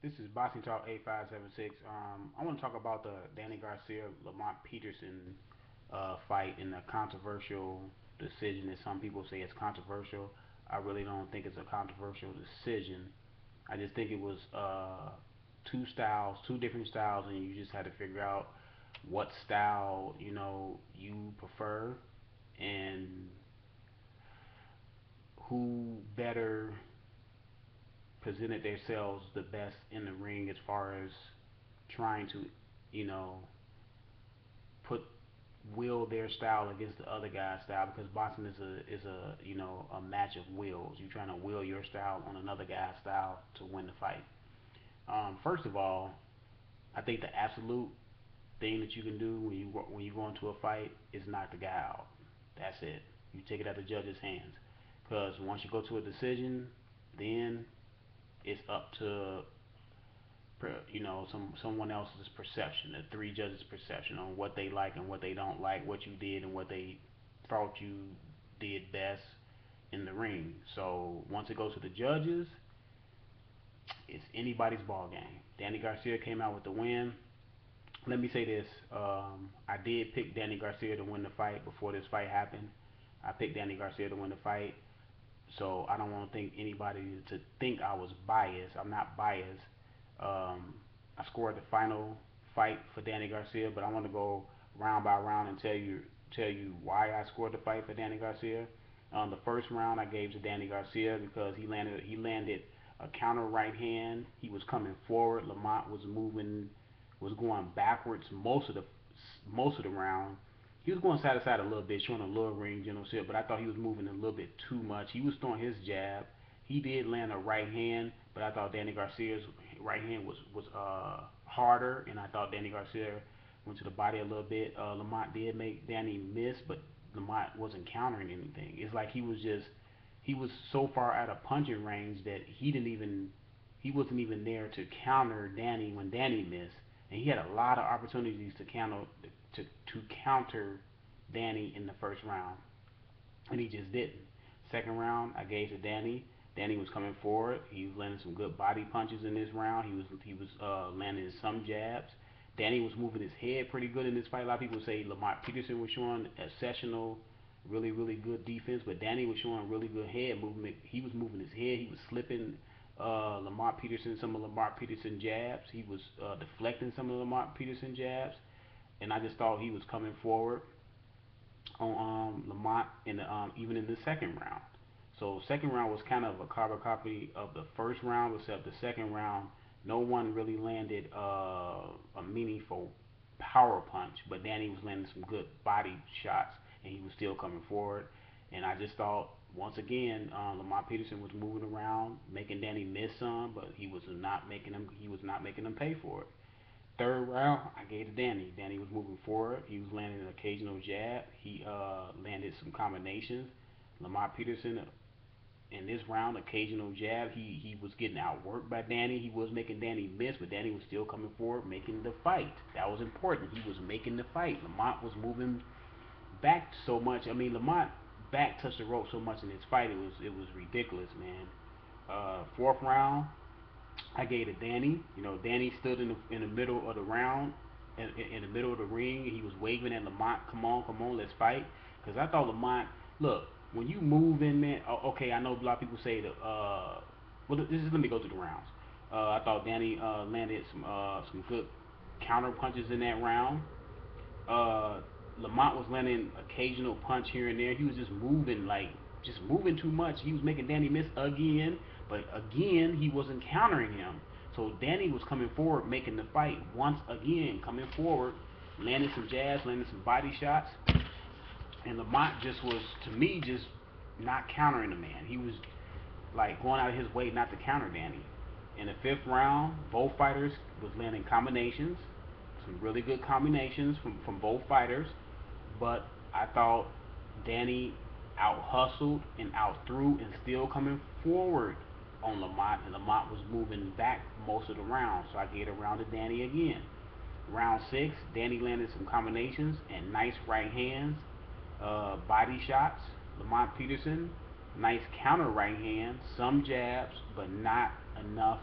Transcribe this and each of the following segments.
This is Boxing Talk 8576. I want to talk about the Danny Garcia Lamont Peterson fight and the controversial decision that some people say is controversial. I really don't think it's a controversial decision. I just think it was two styles, two different styles, and you just had to figure out what style you prefer and who better presented themselves the best in the ring as far as trying to, you know, put will their style against the other guy's style because boxing is a match of wills. You're trying to will your style on another guy's style to win the fight. First of all, I think the absolute thing that you can do when you go into a fight is knock the guy out. That's it. You take it out of the judge's hands because once you go to a decision, then it's up to someone else's perception, the three judges' perception on what they like and what they don't like, what you did and what they thought you did best in the ring. So once it goes to the judges, it's anybody's ball game. Danny Garcia came out with the win. Let me say this: I did pick Danny Garcia to win the fight before this fight happened. I picked Danny Garcia to win the fight, so I don't want to think anybody to think I was biased. I'm not biased. I scored the final fight for Danny Garcia, but I want to go round by round and tell you why I scored the fight for Danny Garcia. The first round I gave to Danny Garcia because he landed a counter right hand. He was coming forward. Lamont was going backwards most of the round. He was going side to side a little bit, showing a little ring general shit, but I thought he was moving a little bit too much. He was throwing his jab. He did land a right hand, but I thought Danny Garcia's right hand was harder, and I thought Danny Garcia went to the body a little bit. Lamont did make Danny miss, but Lamont wasn't countering anything. It's like he was so far out of punching range that he wasn't even there to counter Danny when Danny missed, and he had a lot of opportunities to counter Danny in the first round, and he just didn't. Second round, I gave to Danny. Danny was coming forward. He was landing some good body punches in this round. He was landing some jabs. Danny was moving his head pretty good in this fight. A lot of people say Lamont Peterson was showing exceptional, really good defense, but Danny was showing really good head movement. He was moving his head. He was slipping some of Lamont Peterson jabs. He was deflecting some of Lamont Peterson jabs, and I just thought he was coming forward on Lamont even in the second round. So second round was kind of a carbon copy of the first round, except the second round, no one really landed a meaningful power punch, but Danny was landing some good body shots, and he was still coming forward. And I just thought once again, Lamont Peterson was moving around, making Danny miss some, but he was not making him pay for it. Third round, I gave to Danny. Danny was moving forward. He was landing an occasional jab. He landed some combinations. Lamont Peterson in this round, occasional jab. He was getting outworked by Danny. He was making Danny miss, but Danny was still coming forward, making the fight. That was important. He was making the fight. Lamont was moving back so much. I mean, Lamont back touched the rope so much in this fight. It was ridiculous, man. Fourth round, I gave to Danny. Danny stood in the middle of the round, in the middle of the ring. He was waving at Lamont, come on, let's fight. Because I thought Lamont, look, when you move in, man. Okay, I know a lot of people say that. Well, let me go through the rounds. I thought Danny landed some good counter punches in that round. Uh, Lamont was landing occasional punch here and there. He was just moving too much. He was making Danny miss again, but again he wasn't countering him. So Danny was coming forward, making the fight once again, coming forward, landing some jabs, landing some body shots, and Lamont just was, to me, just not countering the man. He was like going out of his way not to counter Danny. In the fifth round, both fighters was landing combinations, some really good combinations from both fighters. But I thought Danny out hustled and out threw and still coming forward on Lamont, and Lamont was moving back most of the round. So I gave a round to Danny again. Round six, Danny landed some combinations and nice right hands, body shots. Lamont Peterson, nice counter right hand, some jabs, but not enough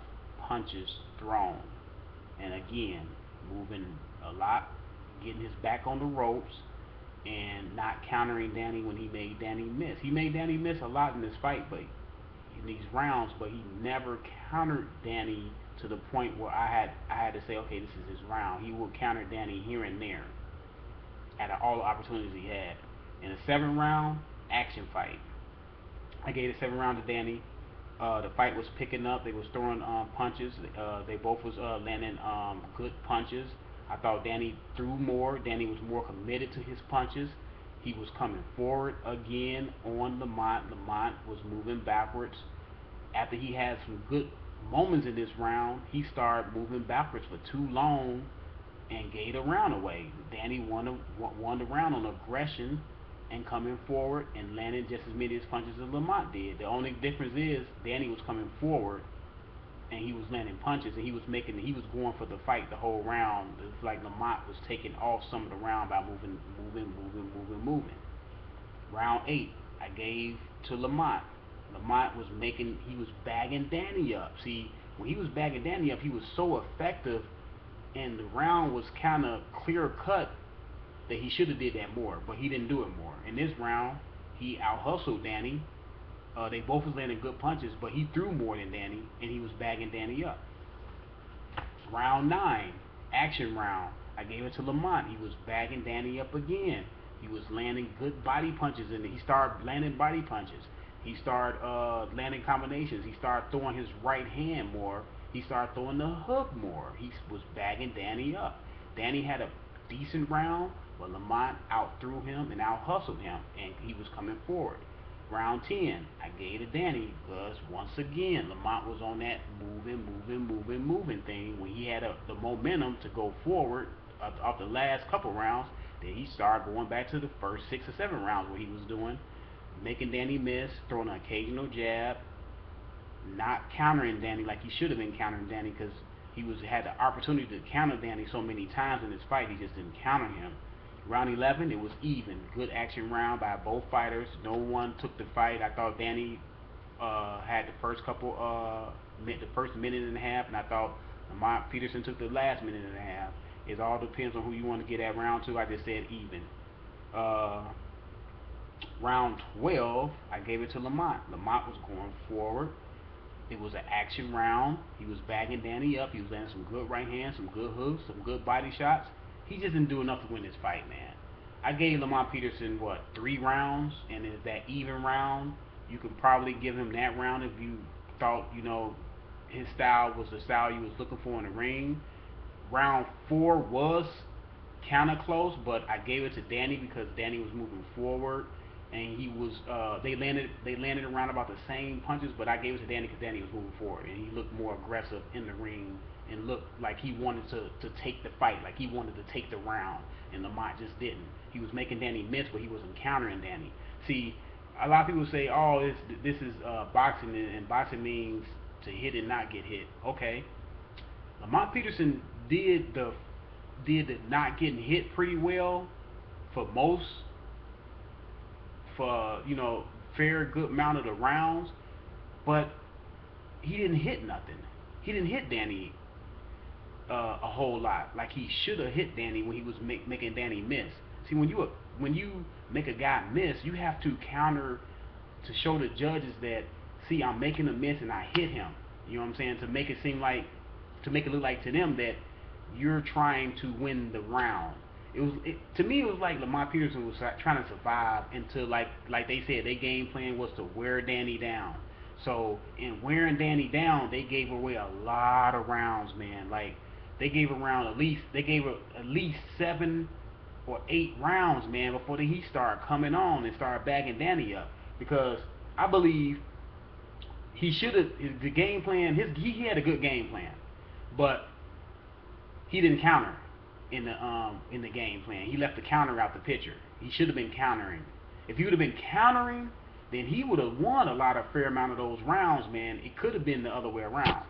punches thrown. And again, moving a lot, getting his back on the ropes, and not countering Danny when he made Danny miss. He made Danny miss a lot in this fight, but in these rounds, but he never countered Danny to the point where I had to say, okay, this is his round. He would counter Danny here and there at all the opportunities he had. In the seventh round, action fight. I gave the seventh round to Danny. The fight was picking up. They was throwing punches. They both was landing good punches. I thought Danny threw more. Danny was more committed to his punches. He was coming forward again on Lamont. Lamont was moving backwards. After he had some good moments in this round, he started moving backwards for too long and gave the round away. Danny won the round on aggression and coming forward and landing just as many punches as Lamont did. The only difference is Danny was coming forward and he was landing punches, and he was going for the fight the whole round. It's like Lamont was taking off some of the round by moving. Round 8, I gave to Lamont. Lamont was bagging Danny up. See, when he was bagging Danny up, he was so effective, and the round was kind of clear cut that he should have did that more, but he didn't do it more. In this round, he out hustled Danny. They both was landing good punches, but he threw more than Danny, and he was bagging Danny up. Round 9, action round. I gave it to Lamont. He was bagging Danny up again. He was landing good body punches, and he started landing body punches. He started landing combinations. He started throwing his right hand more. He started throwing the hook more. He was bagging Danny up. Danny had a decent round, but Lamont out threw him and out hustled him, and he was coming forward. Round 10, I gave to Danny because once again Lamont was on that moving thing. When he had the momentum to go forward of the last couple rounds, then he started going back to the first 6 or 7 rounds where he was doing, making Danny miss, throwing an occasional jab, not countering Danny like he should have been countering Danny, because he had the opportunity to counter Danny so many times in this fight. He just didn't counter him. Round 11, it was even. Good action round by both fighters. No one took the fight. I thought Danny had the first minute and a half, and I thought Lamont Peterson took the last minute and a half. It all depends on who you want to get that round to. I just said even. Round 12, I gave it to Lamont. Lamont was going forward. It was an action round. He was bagging Danny up. He was landing some good right hands, some good hooks, some good body shots. He just didn't do enough to win this fight, man. I gave Lamont Peterson, 3 rounds, and it's that even round. You could probably give him that round if you thought, his style was the style you was looking for in the ring. Round 4 was kind of close, but I gave it to Danny because Danny was moving forward, and he was they landed around about the same punches, but I gave it to Danny because Danny was moving forward and he looked more aggressive in the ring and looked like he wanted to take the fight, like he wanted to take the round, and Lamont just didn't. He was making Danny miss, but he wasn't countering Danny. See, a lot of people say, oh, this is boxing, and boxing means to hit and not get hit. Okay, Lamont Peterson did the not getting hit pretty well for fair good amount of the rounds, but he didn't hit nothing. He didn't hit Danny a whole lot like he should have hit Danny when he was making Danny miss. See, when you make a guy miss, you have to counter to show the judges that, see, I'm making a miss and I hit him. You know what I'm saying? To make it look like to them that you're trying to win the round. To me, it was like Lamont Peterson was trying to survive until, like they said, their game plan was to wear Danny down. So in wearing Danny down, they gave away a lot of rounds, man. Like they gave at least 7 or 8 rounds, man, before he started coming on and started bagging Danny up. Because I believe he should have the game plan. He had a good game plan, but he didn't counter in the game plan. He left the counter out the picture. He should have been countering. If he would have been countering, then he would have won a fair amount of those rounds, man. It could have been the other way around.